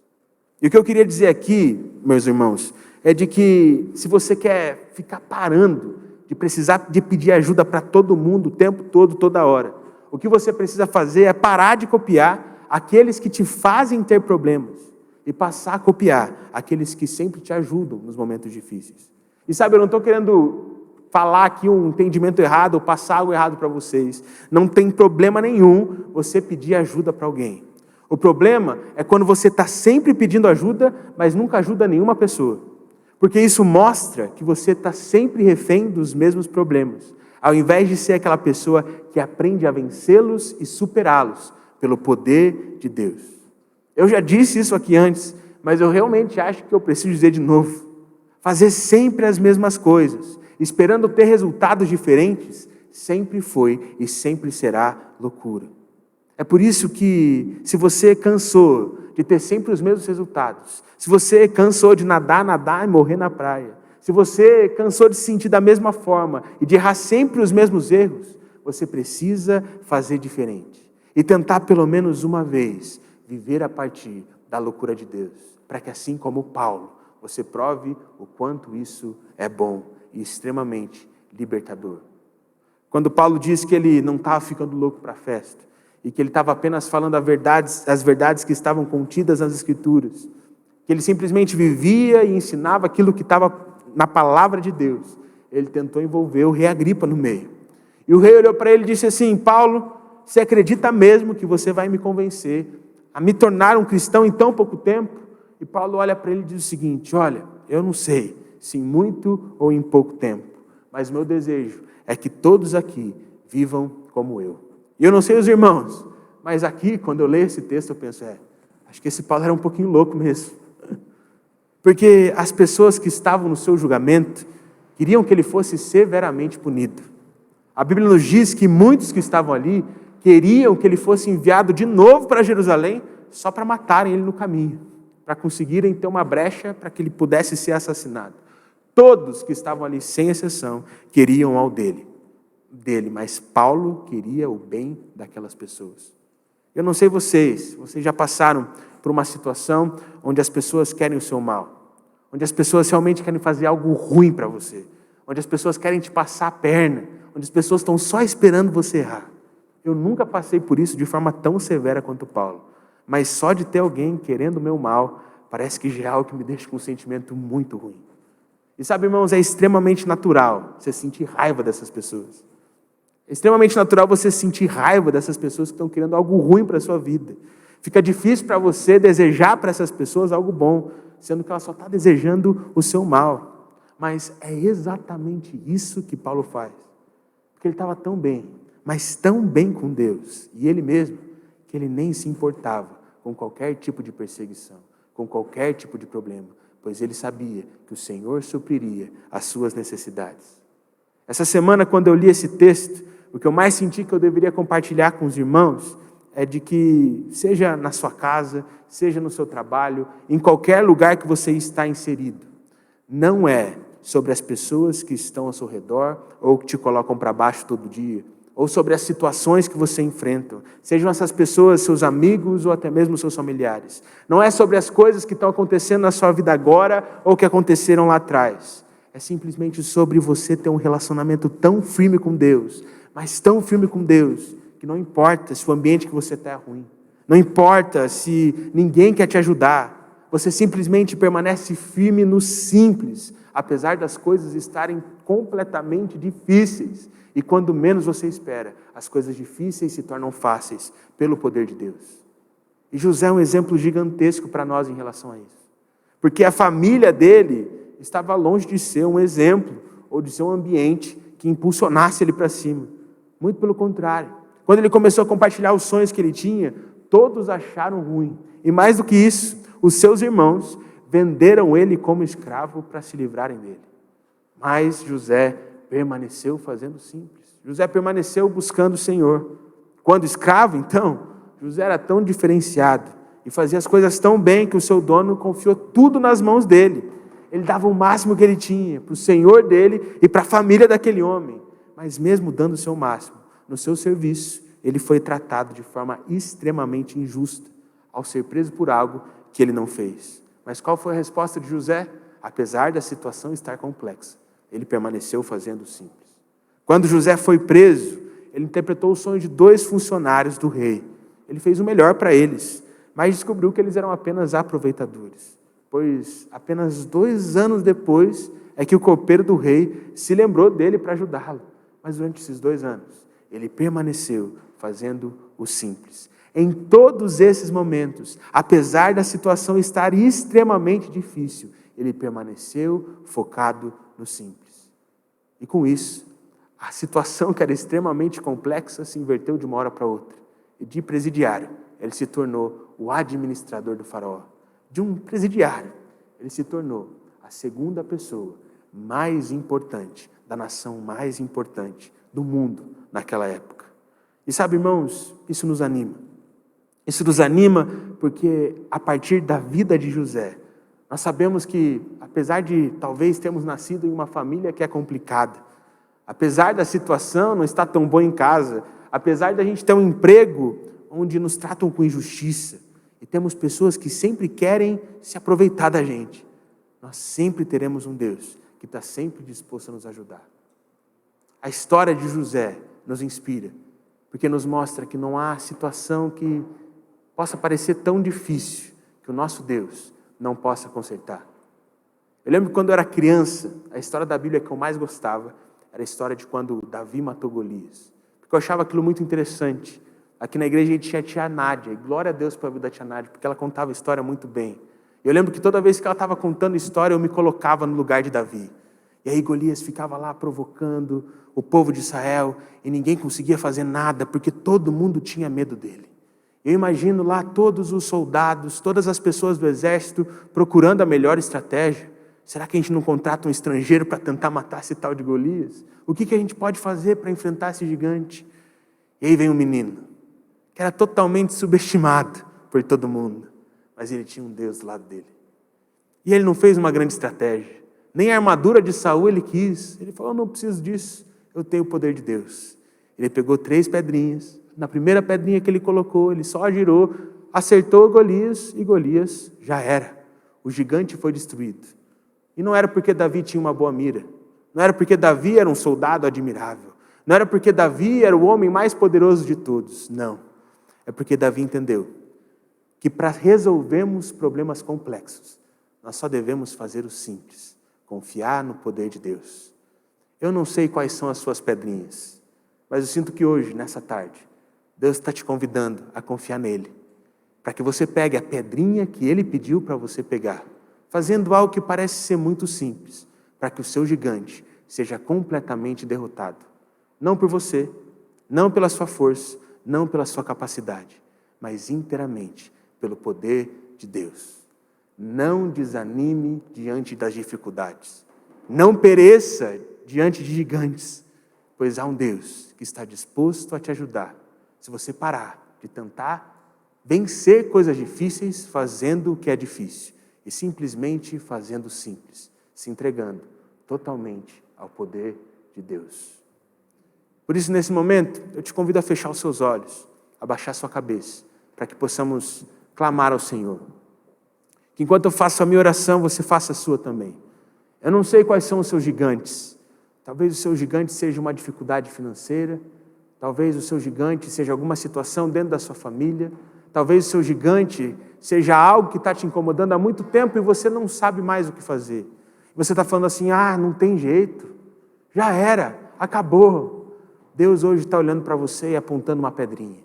S3: E o que eu queria dizer aqui, meus irmãos, é de que se você quer ficar parando de precisar de pedir ajuda para todo mundo o tempo todo, toda hora, o que você precisa fazer é parar de copiar aqueles que te fazem ter problemas e passar a copiar aqueles que sempre te ajudam nos momentos difíceis. E sabe, eu não estou querendo falar aqui um entendimento errado ou passar algo errado para vocês. Não tem problema nenhum você pedir ajuda para alguém. O problema é quando você está sempre pedindo ajuda, mas nunca ajuda nenhuma pessoa. Porque isso mostra que você está sempre refém dos mesmos problemas, ao invés de ser aquela pessoa que aprende a vencê-los e superá-los pelo poder de Deus. Eu já disse isso aqui antes, mas eu realmente acho que eu preciso dizer de novo. Fazer sempre as mesmas coisas, esperando ter resultados diferentes, sempre foi e sempre será loucura. É por isso que, se você cansou de ter sempre os mesmos resultados, se você cansou de nadar e morrer na praia, se você cansou de se sentir da mesma forma e de errar sempre os mesmos erros, você precisa fazer diferente e tentar pelo menos uma vez viver a partir da loucura de Deus, para que assim como Paulo, você prove o quanto isso é bom e extremamente libertador. Quando Paulo diz que ele não estava ficando louco para a festa, e que ele estava apenas falando as verdades que estavam contidas nas Escrituras, que ele simplesmente vivia e ensinava aquilo que estava na palavra de Deus, ele tentou envolver o rei Agripa no meio. E o rei olhou para ele e disse assim: Paulo, você acredita mesmo que você vai me convencer a me tornar um cristão em tão pouco tempo? E Paulo olha para ele e diz o seguinte: olha, eu não sei se em muito ou em pouco tempo, mas meu desejo é que todos aqui vivam como eu. E eu não sei os irmãos, mas aqui, quando eu leio esse texto, eu penso, acho que esse Paulo era um pouquinho louco mesmo. Porque as pessoas que estavam no seu julgamento queriam que ele fosse severamente punido. A Bíblia nos diz que muitos que estavam ali queriam que ele fosse enviado de novo para Jerusalém só para matarem ele no caminho, para conseguirem ter uma brecha para que ele pudesse ser assassinado. Todos que estavam ali, sem exceção, queriam ao dele, mas Paulo queria o bem daquelas pessoas. Eu não sei vocês já passaram por uma situação onde as pessoas querem o seu mal, onde as pessoas realmente querem fazer algo ruim para você, onde as pessoas querem te passar a perna, onde as pessoas estão só esperando você errar. Eu nunca passei por isso de forma tão severa quanto Paulo, mas só de ter alguém querendo o meu mal, parece que já é algo que me deixa com um sentimento muito ruim. E sabe, irmãos, é extremamente natural você sentir raiva dessas pessoas. É extremamente natural você sentir raiva dessas pessoas que estão querendo algo ruim para a sua vida. Fica difícil para você desejar para essas pessoas algo bom, sendo que ela só está desejando o seu mal. Mas é exatamente isso que Paulo faz. Porque ele estava tão bem, mas tão bem com Deus, e ele mesmo, que ele nem se importava com qualquer tipo de perseguição, com qualquer tipo de problema, pois ele sabia que o Senhor supriria as suas necessidades. Essa semana, quando eu li esse texto, o que eu mais senti que eu deveria compartilhar com os irmãos é de que, seja na sua casa, seja no seu trabalho, em qualquer lugar que você está inserido, não é sobre as pessoas que estão ao seu redor ou que te colocam para baixo todo dia, ou sobre as situações que você enfrenta, sejam essas pessoas seus amigos ou até mesmo seus familiares. Não é sobre as coisas que estão acontecendo na sua vida agora ou que aconteceram lá atrás. É simplesmente sobre você ter um relacionamento tão firme com Deus, mas tão firme com Deus, que não importa se o ambiente que você está é ruim, não importa se ninguém quer te ajudar, Você simplesmente permanece firme no simples, apesar das coisas estarem completamente difíceis. E quando menos você espera, as coisas difíceis se tornam fáceis pelo poder de Deus. E José é um exemplo gigantesco para nós em relação a isso. Porque a família dele estava longe de ser um exemplo ou de ser um ambiente que impulsionasse ele para cima. Muito pelo contrário. Quando ele começou a compartilhar os sonhos que ele tinha, todos acharam ruim. E mais do que isso, os seus irmãos venderam ele como escravo para se livrarem dele. Mas José permaneceu fazendo simples. José permaneceu buscando o Senhor. Quando escravo, então, José era tão diferenciado e fazia as coisas tão bem que o seu dono confiou tudo nas mãos dele. Ele dava o máximo que ele tinha para o senhor dele e para a família daquele homem. Mas mesmo dando o seu máximo, no seu serviço, ele foi tratado de forma extremamente injusta, ao ser preso por algo que ele não fez. Mas qual foi a resposta de José? Apesar da situação estar complexa, ele permaneceu fazendo o simples. Quando José foi preso, ele interpretou o sonho de 2 funcionários do rei. Ele fez o melhor para eles, mas descobriu que eles eram apenas aproveitadores. Pois apenas 2 anos depois é que o copeiro do rei se lembrou dele para ajudá-lo. Mas durante esses 2 anos, ele permaneceu fazendo o simples. Em todos esses momentos, apesar da situação estar extremamente difícil, ele permaneceu focado no simples. E com isso, a situação que era extremamente complexa se inverteu de uma hora para outra. E de presidiário, ele se tornou o administrador do faraó. De um presidiário, ele se tornou a segunda pessoa mais importante, da nação mais importante do mundo naquela época. E sabe, irmãos, isso nos anima. Isso nos anima porque a partir da vida de José, nós sabemos que, apesar de talvez termos nascido em uma família que é complicada, apesar da situação não estar tão boa em casa, apesar da gente ter um emprego onde nos tratam com injustiça, e temos pessoas que sempre querem se aproveitar da gente, nós sempre teremos um Deus que está sempre disposto a nos ajudar. A história de José nos inspira, porque nos mostra que não há situação que possa parecer tão difícil que o nosso Deus não possa consertar. Eu lembro que quando eu era criança, a história da Bíblia que eu mais gostava era a história de quando Davi matou Golias. Porque eu achava aquilo muito interessante. Aqui na igreja a gente tinha a tia Nádia, e glória a Deus pela vida da tia Nádia, porque ela contava a história muito bem. Eu lembro que toda vez que ela estava contando a história, eu me colocava no lugar de Davi. E aí Golias ficava lá provocando o povo de Israel, e ninguém conseguia fazer nada, porque todo mundo tinha medo dele. Eu imagino lá todos os soldados, todas as pessoas do exército, procurando a melhor estratégia. Será que a gente não contrata um estrangeiro para tentar matar esse tal de Golias? O que a gente pode fazer para enfrentar esse gigante? E aí vem um menino, que era totalmente subestimado por todo mundo, mas ele tinha um Deus do lado dele. E ele não fez uma grande estratégia, nem a armadura de Saul ele quis. Ele falou, eu não preciso disso, eu tenho o poder de Deus. Ele pegou 3 pedrinhas, na primeira pedrinha que ele colocou, ele só girou, acertou Golias, e Golias já era. O gigante foi destruído. E não era porque Davi tinha uma boa mira, não era porque Davi era um soldado admirável, não era porque Davi era o homem mais poderoso de todos, não. É porque Davi entendeu que para resolvermos problemas complexos, nós só devemos fazer o simples, confiar no poder de Deus. Eu não sei quais são as suas pedrinhas, mas eu sinto que hoje, nessa tarde, Deus está te convidando a confiar nele, para que você pegue a pedrinha que ele pediu para você pegar, fazendo algo que parece ser muito simples, para que o seu gigante seja completamente derrotado. Não por você, não pela sua força, não pela sua capacidade, mas inteiramente pelo poder de Deus. Não desanime diante das dificuldades. Não pereça diante de gigantes, pois há um Deus que está disposto a te ajudar, se você parar de tentar vencer coisas difíceis fazendo o que é difícil e simplesmente fazendo o simples, se entregando totalmente ao poder de Deus. Por isso, nesse momento, eu te convido a fechar os seus olhos, a baixar sua cabeça, para que possamos clamar ao Senhor. Que enquanto eu faço a minha oração, você faça a sua também. Eu não sei quais são os seus gigantes. Talvez o seu gigante seja uma dificuldade financeira, talvez o seu gigante seja alguma situação dentro da sua família, talvez o seu gigante seja algo que está te incomodando há muito tempo e você não sabe mais o que fazer. Você está falando assim, não tem jeito, já era, acabou. Deus hoje está olhando para você e apontando uma pedrinha.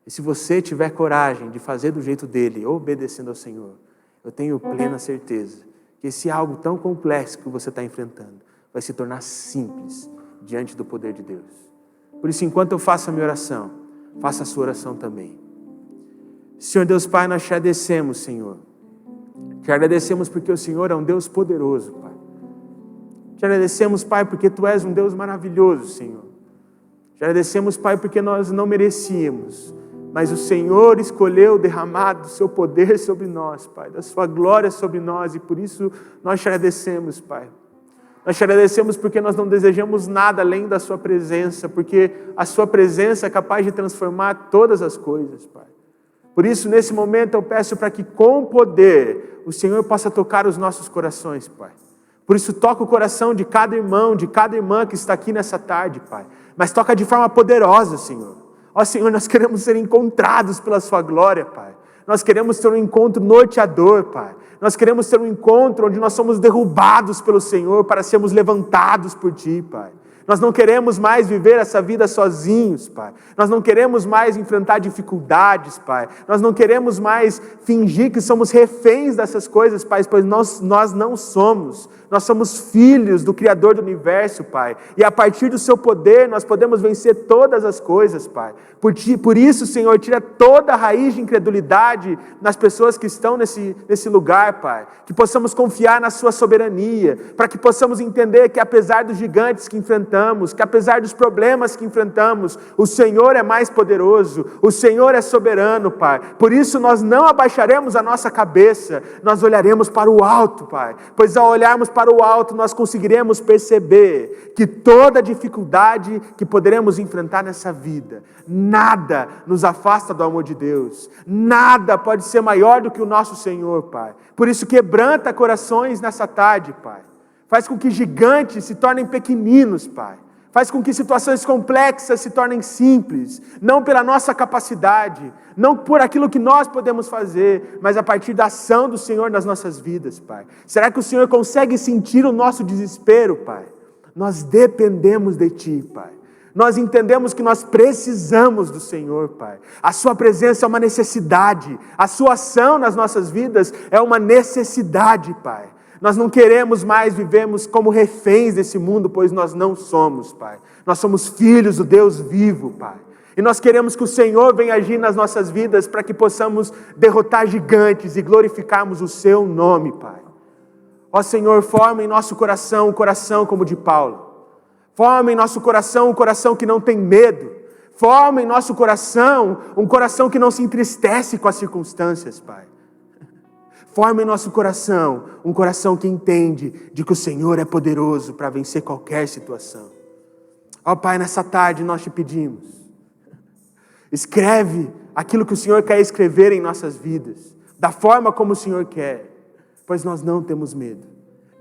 S3: E se você tiver coragem de fazer do jeito dele, obedecendo ao Senhor, eu tenho plena certeza que esse algo tão complexo que você está enfrentando vai se tornar simples diante do poder de Deus. Por isso, enquanto eu faço a minha oração, faça a sua oração também. Senhor Deus Pai, nós te agradecemos, Senhor. Te agradecemos porque o Senhor é um Deus poderoso, Pai. Te agradecemos, Pai, porque Tu és um Deus maravilhoso, Senhor. Te agradecemos, Pai, porque nós não merecíamos, mas o Senhor escolheu derramar do Seu poder sobre nós, Pai, da Sua glória sobre nós, e por isso nós te agradecemos, Pai. Nós te agradecemos porque nós não desejamos nada além da Sua presença, porque a Sua presença é capaz de transformar todas as coisas, Pai. Por isso, nesse momento, eu peço para que, com poder, o Senhor possa tocar os nossos corações, Pai. Por isso, toca o coração de cada irmão, de cada irmã que está aqui nessa tarde, Pai. Mas toca de forma poderosa, Senhor. Ó Senhor, nós queremos ser encontrados pela Sua glória, Pai. Nós queremos ter um encontro norteador, Pai. Nós queremos ter um encontro onde nós somos derrubados pelo Senhor para sermos levantados por Ti, Pai. Nós não queremos mais viver essa vida sozinhos, Pai. Nós não queremos mais enfrentar dificuldades, Pai. Nós não queremos mais fingir que somos reféns dessas coisas, Pai, pois nós não somos. Nós somos filhos do Criador do Universo, Pai. E a partir do Seu poder, nós podemos vencer todas as coisas, Pai. Por isso, Senhor, tira toda a raiz de incredulidade nas pessoas que estão nesse lugar, Pai. Que possamos confiar na Sua soberania, para que possamos entender que apesar dos gigantes que enfrentamos, que apesar dos problemas que enfrentamos, o Senhor é mais poderoso, o Senhor é soberano, Pai. Por isso nós não abaixaremos a nossa cabeça, nós olharemos para o alto, Pai. Pois ao olharmos para o alto, nós conseguiremos perceber que toda dificuldade que poderemos enfrentar nessa vida, nada nos afasta do amor de Deus, nada pode ser maior do que o nosso Senhor, Pai. Por isso quebranta corações nessa tarde, Pai. Faz com que gigantes se tornem pequeninos, Pai. Faz com que situações complexas se tornem simples, não pela nossa capacidade, não por aquilo que nós podemos fazer, mas a partir da ação do Senhor nas nossas vidas, Pai. Será que o Senhor consegue sentir o nosso desespero, Pai? Nós dependemos de Ti, Pai. Nós entendemos que nós precisamos do Senhor, Pai. A Sua presença é uma necessidade, a Sua ação nas nossas vidas é uma necessidade, Pai. Nós não queremos mais vivermos como reféns desse mundo, pois nós não somos, Pai. Nós somos filhos do Deus vivo, Pai. E nós queremos que o Senhor venha agir nas nossas vidas para que possamos derrotar gigantes e glorificarmos o Seu nome, Pai. Ó Senhor, forma em nosso coração um coração como o de Paulo. Forma em nosso coração um coração que não tem medo. Forma em nosso coração um coração que não se entristece com as circunstâncias, Pai. Forma em nosso coração um coração que entende de que o Senhor é poderoso para vencer qualquer situação. Ó Pai, nessa tarde nós te pedimos, escreve aquilo que o Senhor quer escrever em nossas vidas, da forma como o Senhor quer, pois nós não temos medo.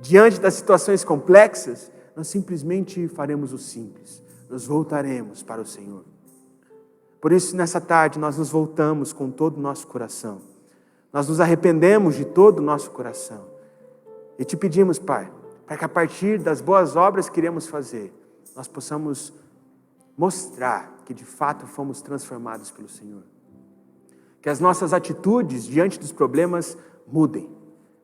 S3: Diante das situações complexas, nós simplesmente faremos o simples, nos voltaremos para o Senhor. Por isso, nessa tarde, nós nos voltamos com todo o nosso coração. Nós nos arrependemos de todo o nosso coração. E te pedimos, Pai, para que a partir das boas obras que iremos fazer, nós possamos mostrar que de fato fomos transformados pelo Senhor. Que as nossas atitudes diante dos problemas mudem.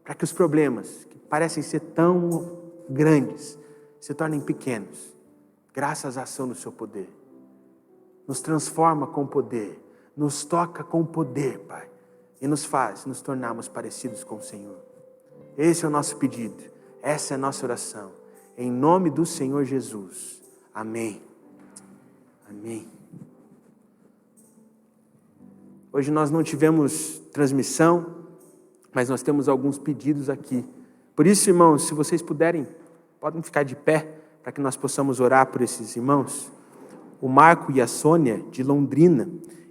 S3: Para que os problemas, que parecem ser tão grandes, se tornem pequenos, graças à ação do Seu poder. Nos transforma com poder, nos toca com poder, Pai. E nos faz nos tornarmos parecidos com o Senhor. Esse é o nosso pedido. Essa é a nossa oração. Em nome do Senhor Jesus. Amém. Amém. Hoje nós não tivemos transmissão, mas nós temos alguns pedidos aqui. Por isso, irmãos, se vocês puderem, podem ficar de pé para que nós possamos orar por esses irmãos. O Marco e a Sônia, de Londrina,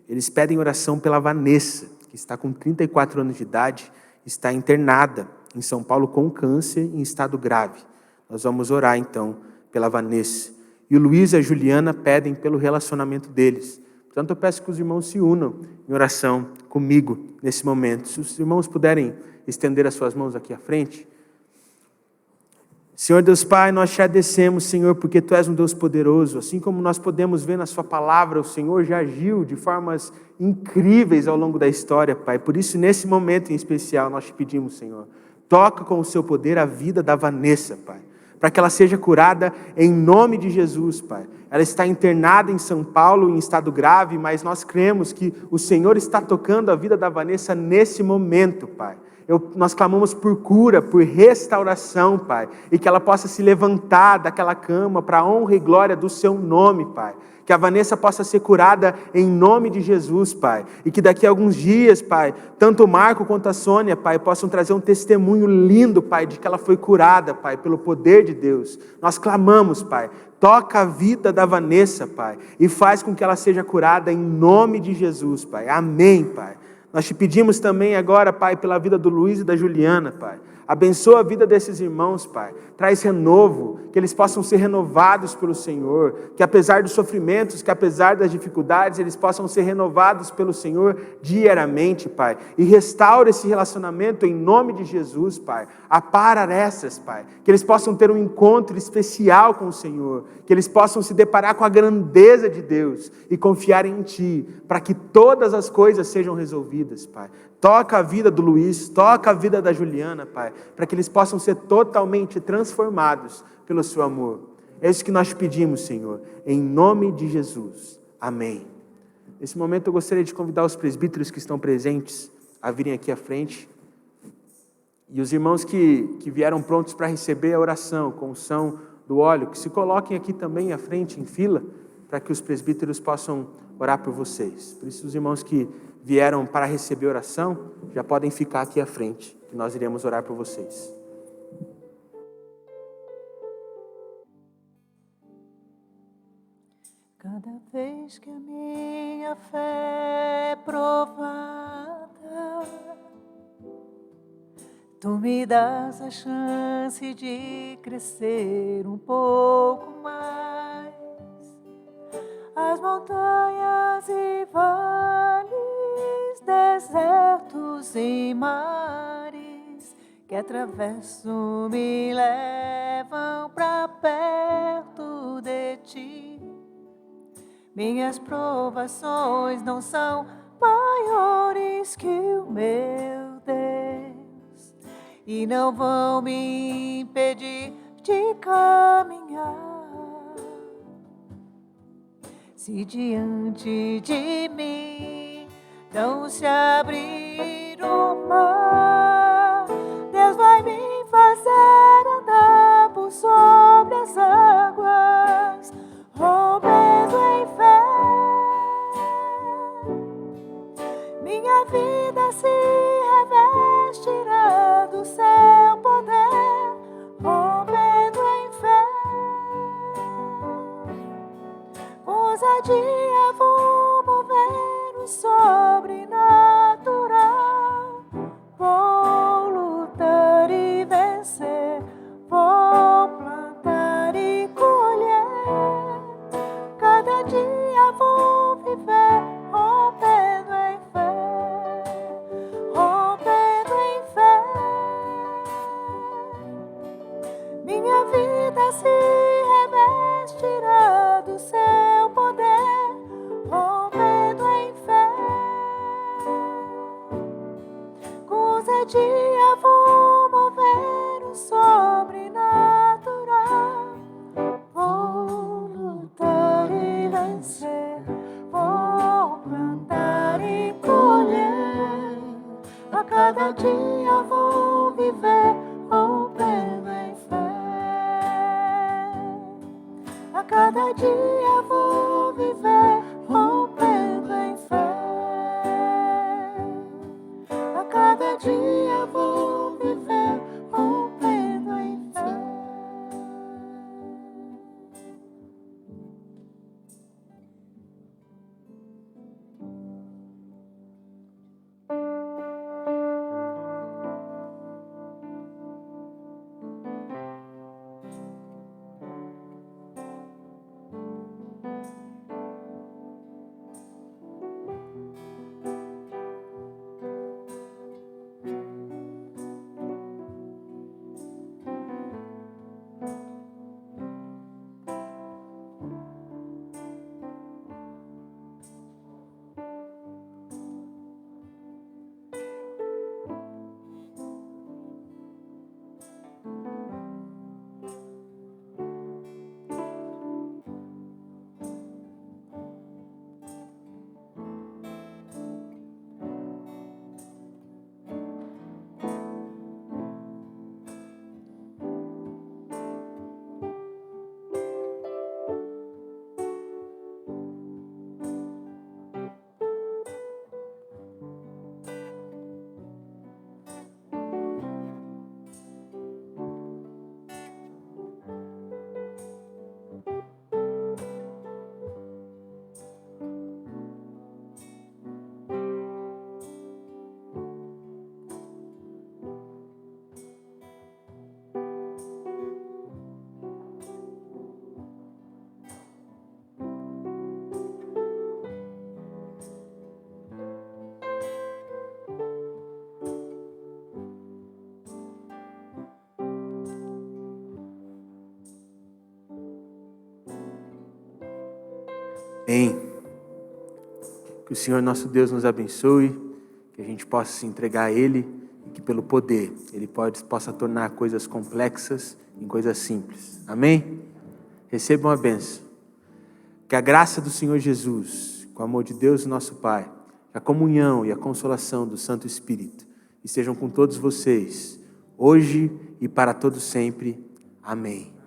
S3: eles pedem oração pela Vanessa, que está com 34 anos de idade, está internada em São Paulo com câncer em estado grave. Nós vamos orar, então, pela Vanessa. E o Luiz e a Juliana pedem pelo relacionamento deles, Portanto, eu peço que os irmãos se unam em oração comigo nesse momento. Se os irmãos puderem estender as suas mãos aqui à frente. Senhor Deus Pai, nós te agradecemos, Senhor, porque Tu és um Deus poderoso. Assim como nós podemos ver na Sua palavra, o Senhor já agiu de formas incríveis ao longo da história, Pai. Por isso, nesse momento em especial, nós te pedimos, Senhor, toca com o Seu poder a vida da Vanessa, Pai, para que ela seja curada em nome de Jesus, Pai. Ela está internada em São Paulo, em estado grave, mas nós cremos que o Senhor está tocando a vida da Vanessa nesse momento, Pai. Nós clamamos por cura, por restauração, Pai, e que ela possa se levantar daquela cama para a honra e glória do Seu nome, Pai. Que a Vanessa possa ser curada em nome de Jesus, Pai. E que daqui a alguns dias, Pai, tanto o Marco quanto a Sônia, Pai, possam trazer um testemunho lindo, Pai, de que ela foi curada, Pai, pelo poder de Deus. Nós clamamos, Pai, toca a vida da Vanessa, Pai, e faz com que ela seja curada em nome de Jesus, Pai. Amém, Pai. Nós te pedimos também agora, Pai, pela vida do Luiz e da Juliana, Pai. Abençoa a vida desses irmãos, Pai. Traz renovo, que eles possam ser renovados pelo Senhor. Que apesar dos sofrimentos, que apesar das dificuldades, eles possam ser renovados pelo Senhor diariamente, Pai. E restaura esse relacionamento em nome de Jesus, Pai. Apara arestas, Pai. Que eles possam ter um encontro especial com o Senhor. Que eles possam se deparar com a grandeza de Deus e confiar em Ti, para que todas as coisas sejam resolvidas, Pai. Toca a vida do Luiz, toca a vida da Juliana, Pai, para que eles possam ser totalmente transformados pelo Seu amor. É isso que nós pedimos, Senhor, em nome de Jesus. Amém. Nesse momento eu gostaria de convidar os presbíteros que estão presentes a virem aqui à frente. E os irmãos que vieram prontos para receber a oração com unção do óleo, que se coloquem aqui também à frente, em fila, para que os presbíteros possam orar por vocês. Por isso, os irmãos que vieram para receber oração, já podem ficar aqui à frente, que nós iremos orar por vocês.
S1: Cada vez que a minha fé é provada, Tu me das a chance de crescer um pouco mais. As montanhas e vales, desertos e mares que atravesso me levam para perto de Ti. Minhas provações não são maiores que o meu Deus e não vão me impedir de caminhar. Se diante de mim não se abrir o mar, Deus vai me fazer andar por sobre as águas, rompendo em fé. Minha vida se revestirá do Seu poder, rompendo em fé. Com ousadia vou mover o sobrenatural. Vou lutar e vencer, vou plantar e colher. Cada dia vou viver rompendo em fé, rompendo em fé. Minha vida se revestirá do Seu poder, rompendo em fé. Com ousadia vou mover o sobrenatural. Vou lutar e vencer, vou plantar e colher. A cada dia vou viver rompendo em fé. A cada dia vou viver rompendo em fé. A cada dia vou viver rompendo em fé.
S3: Amém. Que o Senhor nosso Deus nos abençoe, que a gente possa se entregar a Ele e que pelo poder Ele possa tornar coisas complexas em coisas simples. Amém? Recebam a bênção. Que a graça do Senhor Jesus, com o amor de Deus nosso Pai, a comunhão e a consolação do Santo Espírito estejam com todos vocês, hoje e para todo sempre. Amém.